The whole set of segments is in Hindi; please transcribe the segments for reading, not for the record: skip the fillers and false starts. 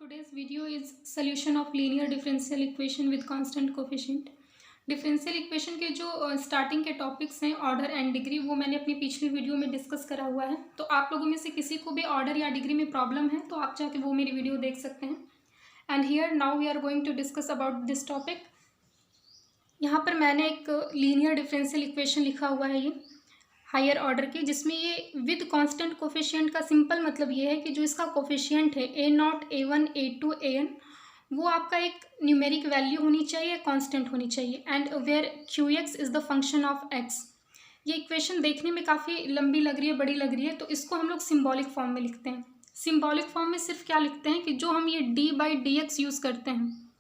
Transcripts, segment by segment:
Today's video is solution of linear differential equation with constant coefficient. Differential equation के जो स्टार्टिंग के टॉपिक्स हैं ऑर्डर एंड डिग्री वो मैंने अपनी पिछली वीडियो में डिस्कस करा हुआ है। तो आप लोगों में से किसी को भी ऑर्डर या डिग्री में प्रॉब्लम है तो आप जाके वो मेरी वीडियो देख सकते हैं। And here now we are going to discuss about this topic. यहाँ पर मैंने एक लीनियर डिफरेंशियल इक्वेशन लिखा हुआ है ये हायर ऑर्डर के, जिसमें ये विद कांस्टेंट कोफिशिएंट का सिंपल मतलब ये है कि जो इसका कोफिशिएंट है A0 A1 A2 AN वो आपका एक न्यूमेरिक वैल्यू होनी चाहिए, कांस्टेंट होनी चाहिए। And where QX is the function of X। ये इक्वेशन देखने में काफ़ी लंबी लग रही है, बड़ी लग रही है, तो इसको हम लोग सिम्बॉलिक फॉर्म में लिखते हैं। सिम्बॉलिक फॉर्म में सिर्फ क्या लिखते हैं कि जो हम ये d/dx यूज़ करते हैं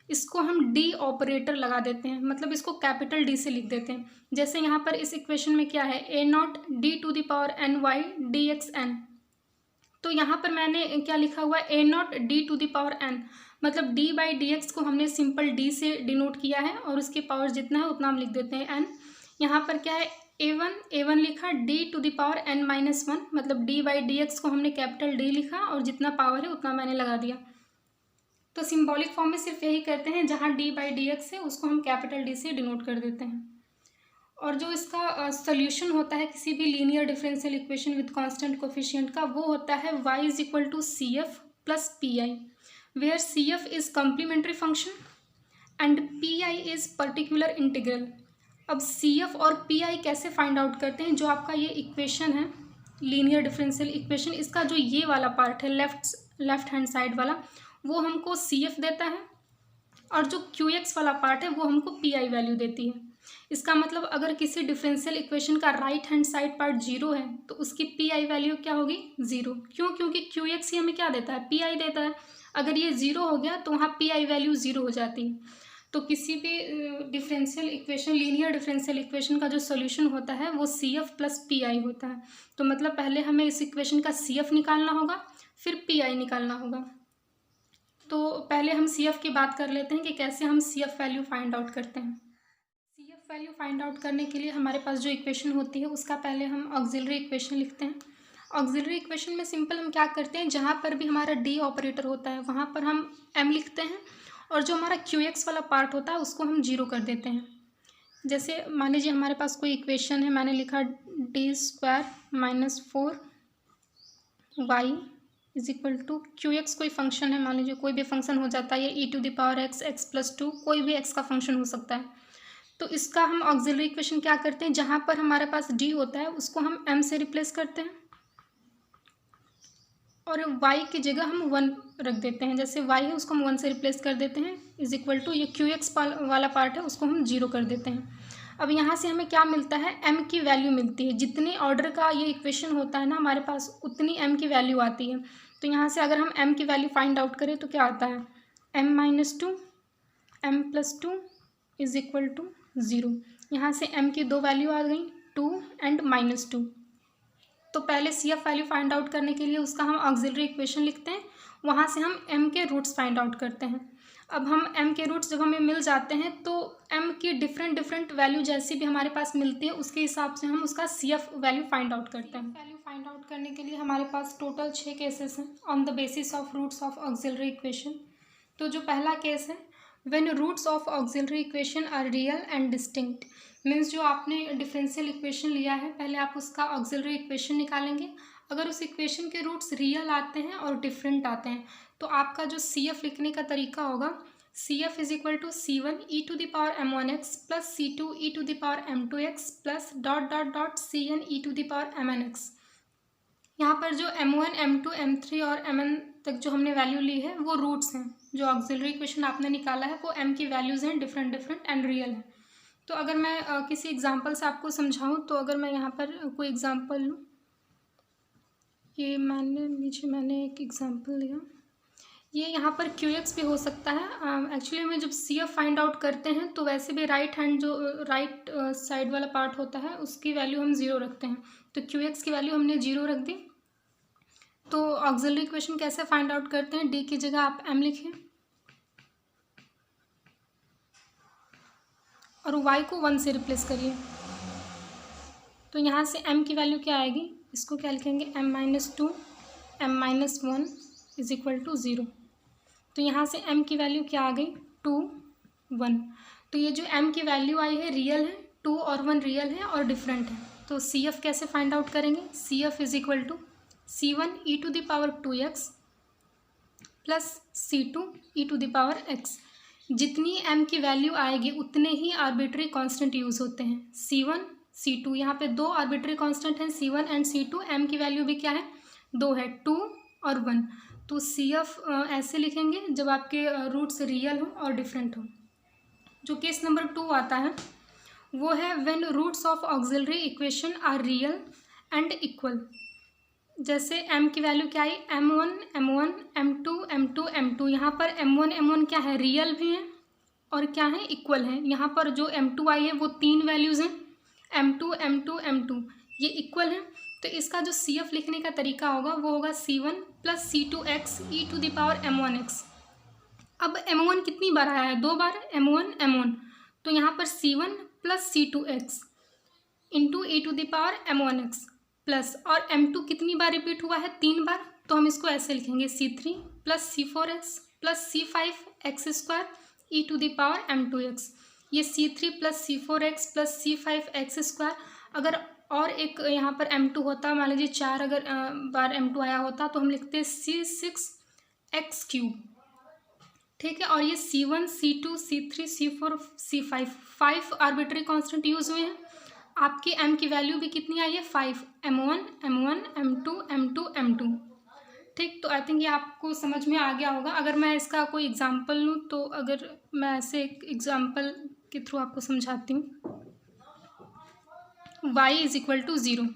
इसको हम डी ऑपरेटर लगा देते हैं, मतलब इसको कैपिटल डी से लिख देते हैं। जैसे यहाँ पर इस इक्वेशन में क्या है A0 d⁻n/y dxn, तो यहाँ पर मैंने क्या लिखा हुआ है A0 d⁻n, मतलब d/dx को हमने सिंपल d से डिनोट किया है और उसकी पावर जितना है उतना हम लिख देते हैं n। यहाँ पर क्या है A1 लिखा d⁻n-1, मतलब d/dx को हमने कैपिटल D लिखा और जितना पावर है उतना मैंने लगा दिया। तो सिंबॉलिक फॉर्म में सिर्फ यही करते हैं, जहाँ d/dx है उसको हम कैपिटल D से डिनोट कर देते हैं। और जो इसका सोल्यूशन होता है किसी भी linear differential equation with constant coefficient का, वो होता है y is equal to CF plus PI, where CF is complementary function and PI is particular integral. अब CF और PI कैसे फाइंड आउट करते हैं? जो आपका ये इक्वेशन है लीनियर डिफरेंशियल इक्वेशन, इसका जो ये वाला पार्ट है लेफ्ट हैंड साइड वाला, वो हमको CF देता है और जो QX वाला पार्ट है वो हमको PI वैल्यू देती है। इसका मतलब अगर किसी डिफरेंशियल इक्वेशन का right hand side part zero है तो उसकी PI वैल्यू क्या होगी? ज़ीरो। क्यों? क्योंकि QX ही हमें क्या देता है? PI देता है। अगर ये ज़ीरो हो गया तो वहाँ PI वैल्यू ज़ीरो हो जाती है। तो किसी भी differential equation, linear differential equation का जो सोल्यूशन होता है वो CF प्लस PI होता है। तो मतलब पहले हमें इस इक्वेशन का CF निकालना होगा, फिर PI निकालना होगा। तो पहले हम CF की बात कर लेते हैं कि कैसे हम CF वैल्यू फाइंड आउट करते हैं। CF वैल्यू फाइंड आउट करने के लिए हमारे पास जो इक्वेशन होती है उसका पहले हम ऑक्सिलरी इक्वेशन लिखते हैं। ऑक्सिलरी इक्वेशन में सिंपल हम क्या करते हैं, जहाँ पर भी हमारा D ऑपरेटर होता है वहाँ पर हम M लिखते हैं और जो हमारा QX वाला पार्ट होता है उसको हम जीरो कर देते हैं। जैसे मान लीजिए हमारे पास कोई इक्वेशन है, मैंने लिखा d² - 4y is equal to QX कोई फंक्शन है, मान लीजिए कोई भी फंक्शन हो जाता है, ये e⁻x x+2 कोई भी x का फंक्शन हो सकता है। तो इसका हम ऑक्सिलरी इक्वेशन क्या करते हैं, जहाँ पर हमारे पास D होता है उसको हम M से रिप्लेस करते हैं और y की जगह हम 1 रख देते हैं। जैसे y है उसको हम 1 से रिप्लेस कर देते हैं, इज इक्वल टू ये QX वाला पार्ट है उसको हम 0 कर देते हैं। अब यहाँ से हमें क्या मिलता है? M की वैल्यू मिलती है। जितने ऑर्डर का ये इक्वेशन होता है ना हमारे पास, उतनी M की वैल्यू आती है। तो यहाँ से अगर हम M की वैल्यू फाइंड आउट करें तो क्या आता है? M-2 M+2 is equal to 0। यहाँ से M की दो वैल्यू आ गई, 2 एंड -2। तो पहले CF वैल्यू फाइंड आउट करने के लिए उसका हम ऑक्सिलरी इक्वेशन लिखते हैं, वहाँ से हम M के रूट्स फाइंड आउट करते हैं। अब हम M के रूट्स जब हमें मिल जाते हैं तो M की डिफरेंट वैल्यू जैसी भी हमारे पास मिलती है उसके हिसाब से हम उसका CF वैल्यू फाइंड आउट करते हैं। वैल्यू फाइंड आउट करने के लिए हमारे पास टोटल 6 केसेस हैं on the basis of roots of auxiliary equation. तो जो पहला केस है, when roots of auxiliary equation are real and distinct, means जो आपने डिफरेंशियल इक्वेशन लिया है पहले आप उसका ऑक्सिलरी इक्वेशन निकालेंगे। अगर उस इक्वेशन के रूट्स रियल आते हैं और डिफरेंट आते हैं तो आपका जो CF लिखने का तरीका होगा, CF is equal to C1 e⁻m1x plus C2 e⁻m2x plus ... CN e⁻mnx। यहाँ पर जो M1 M2 M3 और Mn तक जो हमने वैल्यू ली है वो रूट्स हैं। जो ऑक्सिलरी इक्वेशन आपने निकाला है वो M की वैल्यूज़ हैं, डिफरेंट एंड रियल है। तो अगर मैं किसी एग्जांपल से आपको समझाऊं तो अगर मैं यहाँ पर कोई एग्जांपल लूँ, ये मैंने एक एग्जांपल लिया, ये यहाँ पर QX भी हो सकता है। एक्चुअली में जब CF फाइंड आउट करते हैं तो वैसे भी राइट साइड वाला पार्ट होता है उसकी वैल्यू हम 0 रखते हैं, तो QX की वैल्यू हमने 0 रख दी। तो ऑक्सिलरी इक्वेशन कैसे फाइंड आउट करते हैं, D की जगह आप M लिखें और y को 1 से रिप्लेस करिए। तो यहाँ से M की वैल्यू क्या आएगी, इसको क्या लिखेंगे, M-2 M-1 is equal to 0। तो यहाँ से m की वैल्यू क्या आ गई 2 1। तो ये जो m की वैल्यू आई है रियल है, 2 और 1 रियल है और डिफरेंट है। तो CF कैसे फाइंड आउट करेंगे? CF is equal to C1 e⁻2x plus C2 e⁻x। जितनी m की वैल्यू आएगी उतने ही आर्बिट्री कांस्टेंट यूज़ होते हैं। C1 C2 यहाँ पे दो आर्बिट्री कांस्टेंट हैं C1 एंड C2। m की वैल्यू भी क्या है? 2 है, 2 और 1। तो CF ऐसे लिखेंगे जब आपके रूट्स रियल हो और डिफरेंट हो। जो केस नंबर 2 आता है वो है when roots of auxiliary equation are real and equal. जैसे m की वैल्यू क्या आई? m1 m1 m2 m2 m2। यहाँ पर m1 m1 क्या है? रियल भी है और क्या है? इक्वल है। यहाँ पर जो m2 आई है वो 3 वैल्यूज़ हैं, m2 m2 m2, ये इक्वल है। तो इसका जो CF लिखने का तरीका होगा वो होगा C1 प्लस C2x e⁻m1x। अब m1 कितनी बार आया है? 2 बार, m1 m1। तो यहाँ पर C1 plus C2x into e⁻m1x plus, और m2 कितनी बार रिपीट हुआ है? 3 बार। तो हम इसको ऐसे लिखेंगे C3 plus C4x plus C5x² e⁻m2x। ये C3 plus C4x plus C5x²। अगर और एक यहाँ पर m2 होता, मान लीजिए 4 अगर बार m2 आया होता तो हम लिखते C6x³। ठीक है। और ये C1 C2 C3 C4 C5 5 arbitrary constant use हुए हैं। आपकी m की वैल्यू भी कितनी आई है? 5, m1 m1 m2 m2 m2। ठीक। तो आई थिंक ये आपको समझ में आ गया होगा। अगर मैं इसका कोई एग्जांपल लूँ तो अगर मैं ऐसे एक एग्जांपल के थ्रू आपको समझाती हूँ। y इज इक्वल टू 0,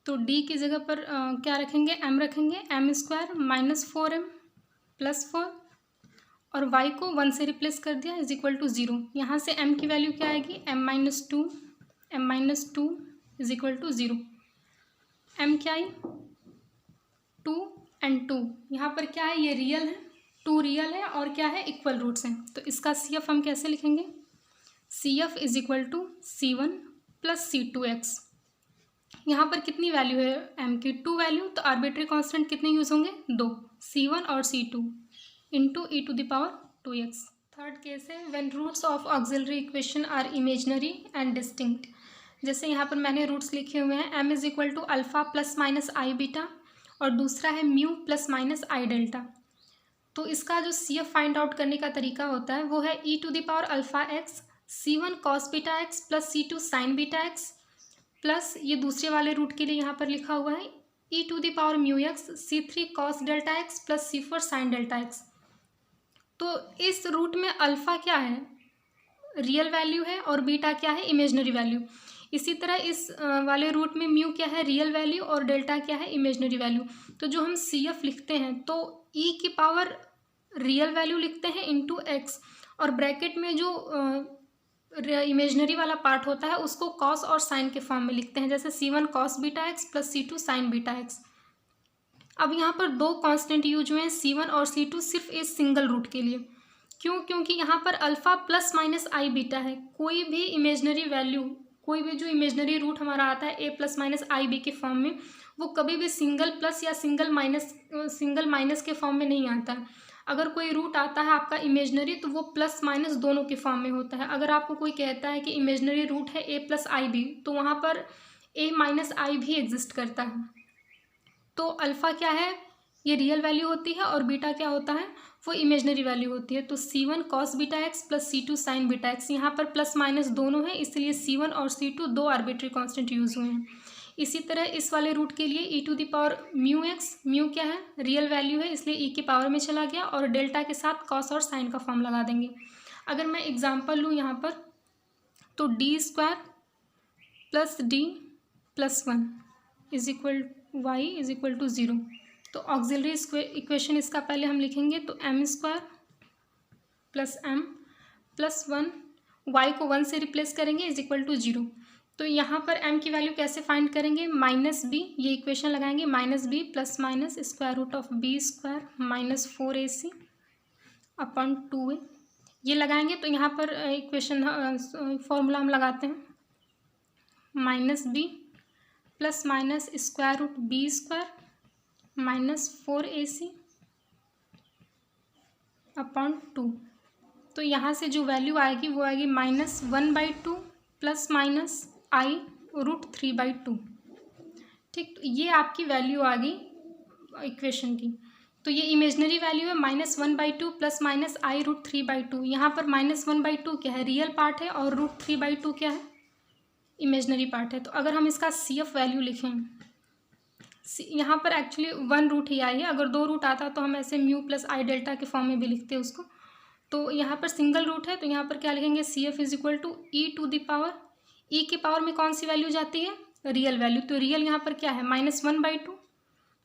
तो d की जगह पर क्या रखेंगे? m रखेंगे, m² माइनस 4m प्लस 4, और y को 1 से रिप्लेस कर दिया इज इक्वल टू 0। यहाँ से m की वैल्यू क्या आएगी? m-2 is equal to 0। m क्या आई? 2 एंड 2। यहाँ पर क्या है? ये रियल है, 2 रियल है और क्या है? इक्वल रूट्स हैं। तो इसका CF हम कैसे लिखेंगे? CF is equal to C1 plus C2x। यहाँ पर कितनी वैल्यू है m की? 2 वैल्यू। तो आर्बिट्री कांस्टेंट कितने यूज होंगे? 2, C1 और C2 into e⁻2x। Third case है when roots of auxiliary equation are imaginary and distinct. जैसे यहाँ पर मैंने रूट्स लिखे हुए हैं, m is equal to alpha plus minus i beta और दूसरा है mu plus minus i delta. तो इसका जो CF फाइंड आउट करने का तरीका होता है वो है e⁻α x C1 cos beta x plus C2 sin beta x plus, ये दूसरे वाले रूट के लिए यहाँ पर लिखा हुआ है e⁻μx C3 cos delta x plus C4 sin delta x। तो इस रूट में अल्फ़ा क्या है? रियल वैल्यू है और बीटा क्या है? Imaginary value. इसी तरह इस वाले रूट में म्यू क्या है? रियल वैल्यू और डेल्टा क्या है? Imaginary value. तो जो हम CF लिखते हैं तो e की पावर रियल वैल्यू लिखते हैं इंटू एक्स, और ब्रैकेट में जो इमेजनरी वाला पार्ट होता है उसको कॉस और साइन के फॉर्म में लिखते हैं, जैसे C1 cos beta x plus C2 sin beta x. अब यहाँ पर दो कांस्टेंट यूज हुए हैं C1 और C2 सिर्फ इस सिंगल रूट के लिए। क्यों? क्योंकि यहाँ पर alpha plus minus i beta है। कोई भी इमेजनरी वैल्यू, कोई भी जो इमेजनरी रूट हमारा आता है a plus minus i b के फॉर्म में, वो कभी भी सिंगल प्लस या सिंगल माइनस के फॉर्म में नहीं आता है। अगर कोई रूट आता है आपका इमेजनरी तो वो प्लस माइनस दोनों के फॉर्म में होता है। अगर आपको कोई कहता है कि इमेजनरी रूट है a प्लस आई बी, तो वहाँ पर a माइनस आई भी एग्जिस्ट करता है। तो अल्फ़ा क्या है? ये रियल वैल्यू होती है और बीटा क्या होता है? वो इमेजनरी वैल्यू होती है। तो C1 cos beta x plus C2 sin beta x, यहाँ पर प्लस माइनस दोनों है, इसलिए C1 और C2 दो आर्बिट्री कांस्टेंट यूज हुए हैं। इसी तरह इस वाले रूट के लिए e⁻μx, म्यू क्या है? रियल वैल्यू है, इसलिए e की पावर में चला गया और डेल्टा के साथ कॉस और साइन का फॉर्म लगा देंगे। अगर मैं एग्जाम्पल लूँ यहाँ पर, तो d² plus d plus 1 is equal y is equal to 0। तो ऑक्सिलरी इक्वेशन इसका पहले हम लिखेंगे, तो m² plus m plus 1, y को 1 से रिप्लेस करेंगे इज इक्वल टू 0। तो यहाँ पर m की वैल्यू कैसे फाइंड करेंगे? माइनस b, ये इक्वेशन लगाएंगे, minus b plus minus square root of b² minus 4ac upon 2a, ये लगाएंगे। तो यहाँ पर इक्वेशन फॉर्मूला हम लगाते हैं, minus b plus minus square root b² minus 4ac /2। तो यहाँ से जो वैल्यू आएगी वो आएगी -1/2 प्लस माइनस आई √3/2। ठीक, तो ये आपकी वैल्यू आ गई इक्वेशन की। तो ये इमेजनरी वैल्यू है -1/2 प्लस माइनस आई √3/2। यहाँ पर -1/2 क्या है, रियल पार्ट है, और √3/2 क्या है, इमेजनरी पार्ट है। तो अगर हम इसका CF वैल्यू लिखें, यहाँ पर एक्चुअली 1 रूट ही आई है, अगर 2 रूट आता तो हम ऐसे म्यू प्लस आई डेल्टा के फॉर्म में भी लिखते हैं उसको। तो यहाँ पर सिंगल रूट है, तो यहाँ पर क्या लिखेंगे, CF इज इक्वल टू ई की पावर में कौन सी वैल्यू जाती है, रियल वैल्यू। तो रियल यहाँ पर क्या है, -1/2,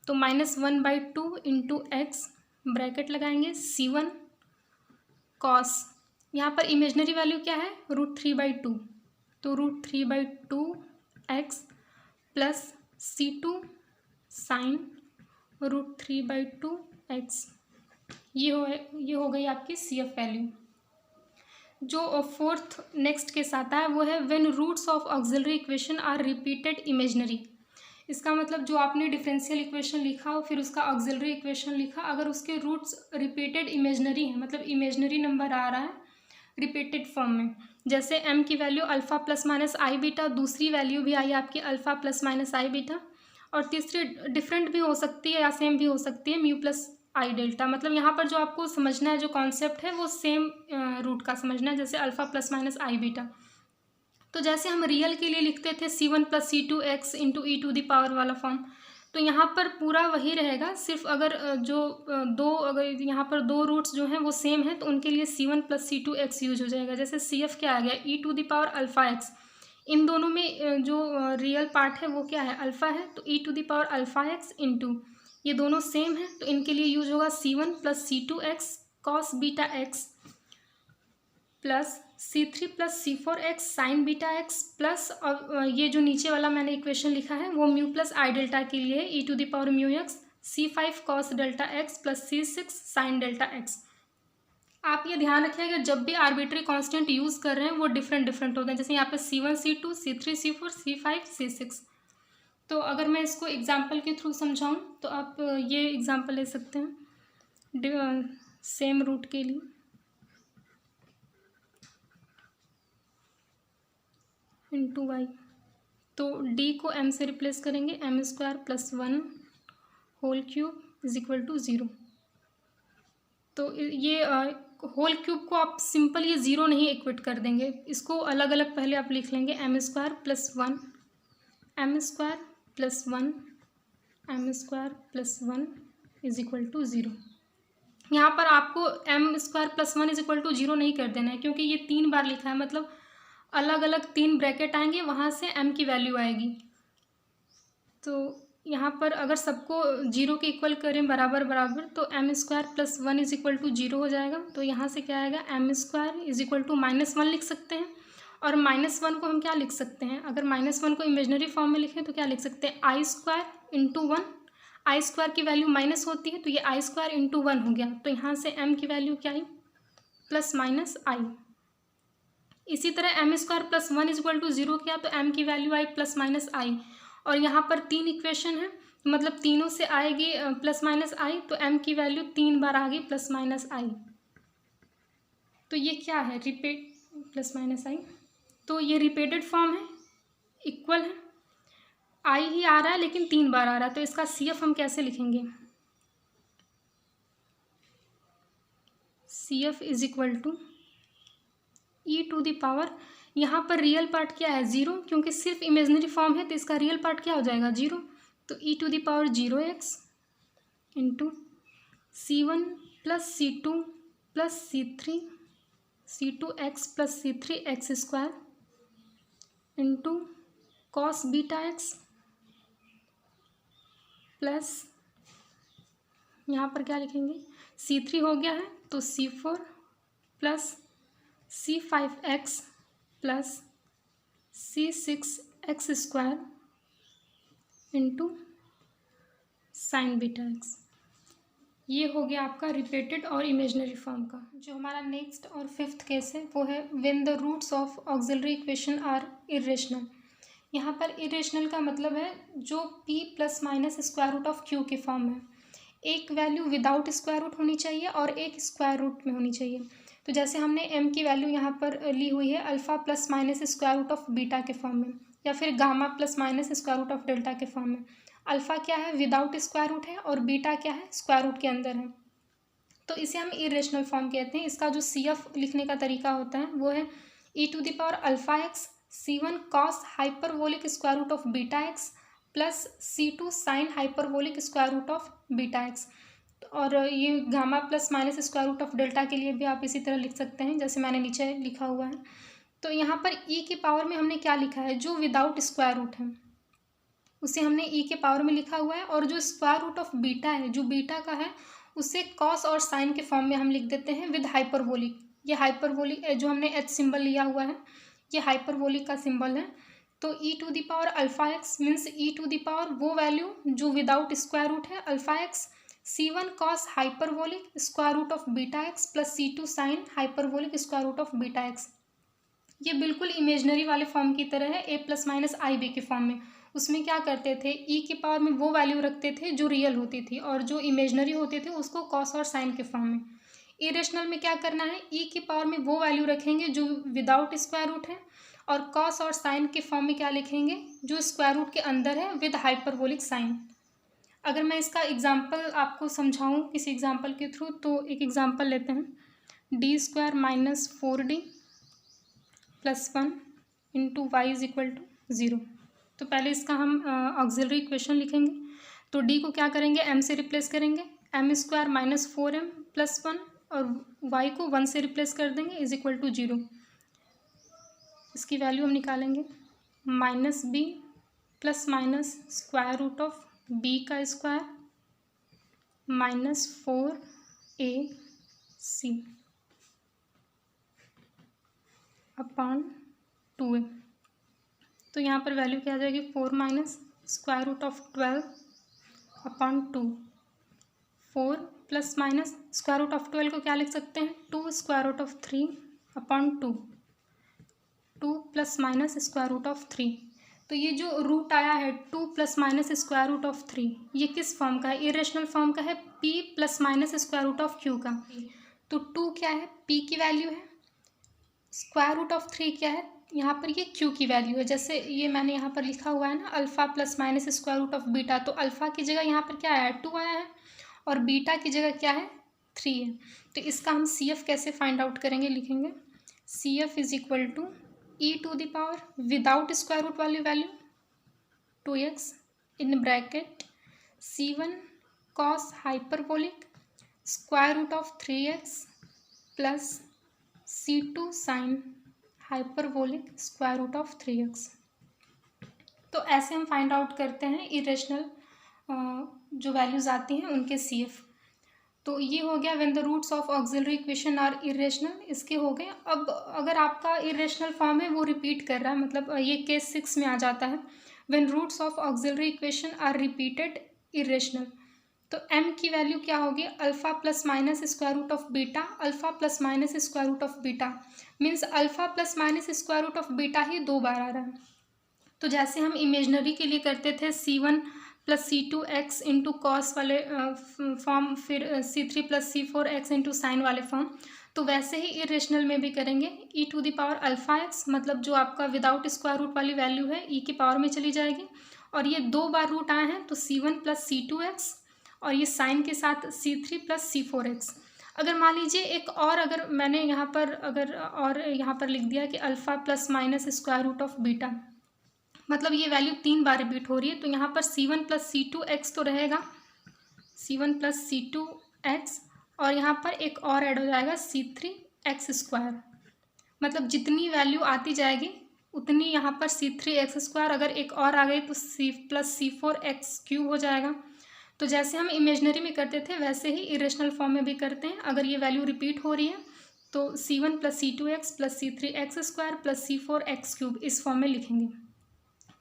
तो -1/2 इंटू एक्स, ब्रैकेट लगाएंगे, C1 कॉस, यहाँ पर इमेजनरी वैल्यू क्या है, √3/2, तो √3/2 x plus C2 sign √3/2 x. ये हो गई आपकी CF वैल्यू। जो फोर्थ नेक्स्ट के साथ है वो है when roots of auxiliary equation are repeated imaginary. इसका मतलब जो आपने डिफरेंशियल इक्वेशन लिखा और फिर उसका ऑक्सिलरी इक्वेशन लिखा, अगर उसके रूट्स रिपीटेड इमेजनरी हैं, मतलब इमेजनरी नंबर आ रहा है रिपीटेड फॉर्म में, जैसे m की value alpha plus minus i beta, दूसरी वैल्यू भी आई आपकी alpha plus minus i beta, और तीसरी डिफरेंट भी हो सकती है या सेम भी हो सकती है, म्यू प्लस आई डेल्टा। मतलब यहाँ पर जो आपको समझना है, जो कॉन्सेप्ट है वो सेम रूट का समझना है, जैसे alpha plus minus i beta. तो जैसे हम रियल के लिए लिखते थे C1 + C2 x into e to the power वाला फॉर्म, तो यहाँ पर पूरा वही रहेगा, सिर्फ अगर अगर यहाँ पर 2 रूट्स जो हैं वो सेम है तो उनके लिए C1 + C2 x यूज हो जाएगा। जैसे CF क्या आ गया, e to the power alpha x, इन दोनों में जो रियल पार्ट है वो क्या है, अल्फ़ा है, तो e to the power alpha x into, ये दोनों सेम है तो इनके लिए यूज होगा C1 + C2 x cos beta x plus C3 + C4 x sign beta x plus, और ये जो नीचे वाला मैंने इक्वेशन लिखा है वो म्यू प्लस आई डेल्टा के लिए e to the power mu x C5 cos delta x plus C6 sine delta x। आप ये ध्यान रखिएगा जब भी आर्बिट्री कांस्टेंट यूज़ कर रहे हैं वो डिफरेंट होते हैं, जैसे यहाँ पे C1 C2 C3 C4 C5 C6। तो अगर मैं इसको एग्जाम्पल के थ्रू समझाऊँ तो आप ये एग्जाम्पल ले सकते हैं सेम रूट के लिए। इंटू वाई, तो d को m से रिप्लेस करेंगे, m² + 1 whole cube is equal to 0। तो ये होल क्यूब को आप सिंपल ये 0 नहीं इक्वेट कर देंगे, इसको अलग अलग पहले आप लिख लेंगे, m² + 1 m² + 1 m² + 1 is equal to 0। यहाँ पर आपको m² + 1 इज इक्वल टू 0 नहीं कर देना है, क्योंकि ये 3 बार लिखा है, मतलब अलग अलग 3 ब्रैकेट आएंगे, वहाँ से m की वैल्यू आएगी। तो यहाँ पर अगर सबको 0 के इक्वल करें बराबर तो m² + 1 इज इक्वल टू 0 हो जाएगा। तो यहाँ से क्या आएगा, m² इज इक्वल टू -1 लिख सकते हैं, और -1 को हम क्या लिख सकते हैं, अगर -1 को इमेजनरी फॉर्म में लिखें तो क्या लिख सकते हैं, i² × 1, i² की वैल्यू माइनस होती है तो ये i² × 1 हो गया। तो यहाँ से m की वैल्यू क्या आई, +-i। इसी तरह m² + 1 इज इक्वल टू 0 किया तो m की वैल्यू आई +-i, और यहाँ पर 3 इक्वेशन है, मतलब तीनों से आएगी +-i, तो m की वैल्यू 3 बार आ गई +-i। तो ये क्या है, रिपीट +-i, तो ये रिपीटेड फॉर्म है, इक्वल है, i ही आ रहा है लेकिन 3 बार आ रहा है। तो इसका CF हम कैसे लिखेंगे, CF is equal to e to the power, यहाँ पर रियल पार्ट क्या है, 0, क्योंकि सिर्फ इमेजनरी फॉर्म है तो इसका रियल पार्ट क्या हो जाएगा, 0। तो e to the power 0x into C1 + C2 + C3 C2x + C3x² into cos beta x plus, यहाँ पर क्या लिखेंगे, C3 हो गया है तो C4 + C5x + C6x² into sine beta x। ये हो गया आपका रिपीटेड और इमेजनरी फॉर्म का। जो हमारा नेक्स्ट और 5th केस है वो है when the roots of auxiliary equation are irrational. यहाँ पर इरेशनल का मतलब है जो p ± √Q के फॉर्म है। एक वैल्यू विदाउट स्क्वायर रूट होनी चाहिए और एक स्क्वायर रूट में होनी चाहिए। तो जैसे हमने m की वैल्यू यहाँ पर ली हुई है alpha plus minus square root of beta के फॉर्म में, या फिर gamma plus minus square root of delta के फॉर्म में। अल्फ़ा क्या है, विदाउट स्क्वायर रूट है, और बीटा क्या है, स्क्वायर रूट के अंदर है। तो इसे हम इरेशनल फॉर्म कहते हैं। इसका जो CF लिखने का तरीका होता है वो है e⁴ C1 cos hyperbolic square root of beta x plus C2 sine hyperbolic square root of beta x. और ये gamma plus minus square root of delta के लिए भी आप इसी तरह लिख सकते हैं जैसे मैंने नीचे लिखा हुआ है। तो यहाँ पर e की पावर में हमने क्या लिखा है, जो विदाउट स्क्वायर रूट है उसे हमने e के पावर में लिखा हुआ है, और जो स्क्वायर रूट ऑफ बीटा है, जो बीटा का है, उसे कॉस और साइन के फॉर्म में हम लिख देते हैं विद हाइपरबोलिक। ये हाइपरबोलिक जो हमने h सिंबल लिया हुआ है, ये हाइपरबोलिक का सिंबल है। तो e⁴ मीन्स e⁴ वो वैल्यू जो विदाउट स्क्वायर रूट है alpha x, C1 cos hyperbolic square root of beta x plus C2 sine hyperbolic square root of beta x. ये बिल्कुल इमेजनरी वाले फॉर्म की तरह है, a प्लस माइनस IB के फॉर्म में। उसमें क्या करते थे, e की पावर में वो वैल्यू रखते थे जो रियल होती थी, और जो इमेजनरी होते थे उसको कॉस और साइन के फॉर्म में। इरेशनल में क्या करना है, e की पावर में वो वैल्यू रखेंगे जो विदाउट स्क्वायर रूट है, और कॉस और साइन के फॉर्म में क्या लिखेंगे, जो स्क्वायर रूट के अंदर है विद हाइपरबोलिक साइन। अगर मैं इसका एग्जाम्पल आपको समझाऊँ किसी एग्जाम्पल के थ्रू, तो एक एग्जाम्पल लेते हैं। d² - 4d + 1 × y = 0। तो पहले इसका हम ऑक्सिलरी इक्वेशन लिखेंगे। तो d को क्या करेंगे, m से रिप्लेस करेंगे, m² - 4m + 1, और y को 1 से रिप्लेस कर देंगे = 0। इसकी वैल्यू हम निकालेंगे -b plus minus square root of b का स्क्वायर -4ac अपॉन 2a। तो यहाँ पर वैल्यू क्या आ जाएगी, 4 minus square root of 12 upon 2। 4 plus minus square root of 12 को क्या लिख सकते हैं, 2 square root of 3 upon 2। 2 plus minus square root of 3। तो ये जो रूट आया है 2 plus minus square root of 3, ये किस फॉर्म का है, इरेशनल फॉर्म का है, p plus minus square root of q का। तो 2 क्या है, p की वैल्यू है, स्क्वायर रूट ऑफ 3 क्या है, यहाँ पर ये q की वैल्यू है। जैसे ये मैंने यहाँ पर लिखा हुआ है ना, alpha plus minus square root of beta, तो अल्फ़ा की जगह यहाँ पर क्या आया है, 2 आया है, और बीटा की जगह क्या है, 3 है। तो इसका हम CF कैसे फाइंड आउट करेंगे, लिखेंगे CF = e⁴ without square root वाली value 2x in bracket C1 cos hyperbolic square root of 3x plus C2 sine hyperbolic square root of 3x। तो ऐसे हम फाइंड आउट करते हैं इरेशनल जो वैल्यूज़ आती हैं उनके CF। तो ये हो गया when the roots of auxiliary equation are irrational, इसके हो गए। अब अगर आपका इरेशनल फॉर्म है वो रिपीट कर रहा है, मतलब ये केस 6 में आ जाता है, when roots of auxiliary equation are repeated irrational. तो m की वैल्यू क्या होगी, alpha plus minus square root of beta, alpha plus minus square root of beta, means alpha plus minus square root of beta ही 2 बार आ रहा है। तो जैसे हम इमेजनरी के लिए करते थे C1 + C2x इंटू कॉस वाले फॉर्म, फिर C3 + C4 x into sine वाले फॉर्म, तो वैसे ही इरेशनल में भी करेंगे। e⁴ मतलब जो आपका विदाउट स्क्वायर रूट वाली वैल्यू है e की पावर में चली जाएगी, और ये 2 बार रूट आए हैं तो C1 + C2x, और ये साइन के साथ C3 + C4x। अगर मान लीजिए एक और, अगर मैंने यहाँ पर लिख दिया कि alpha plus minus square root of beta, मतलब ये वैल्यू 3 बार रिपीट हो रही है, तो यहाँ पर C1 + C2x तो रहेगा, C1 + C2x, और यहाँ पर एक और ऐड हो जाएगा C3x²। मतलब जितनी वैल्यू आती जाएगी उतनी यहाँ पर C3x², अगर एक और आ गई तो C + C4x³ हो जाएगा। तो जैसे हम इमेजनरी में करते थे वैसे ही इरेशनल फॉर्म में भी करते हैं। अगर ये वैल्यू रिपीट हो रही है तो C1 + C2x + C3x² + C4x³ इस फॉर्म में लिखेंगे।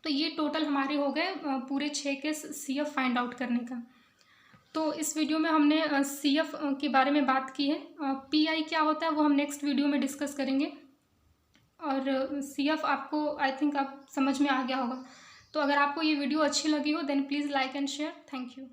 तो ये टोटल हमारे हो गए पूरे 6 के CF फाइंड आउट करने का। तो इस वीडियो में हमने CF के बारे में बात की है। PI क्या होता है वो हम नेक्स्ट वीडियो में डिस्कस करेंगे, और CF आपको आई थिंक आप समझ में आ गया होगा। तो अगर आपको ये वीडियो अच्छी लगी हो then please like and share. Thank you.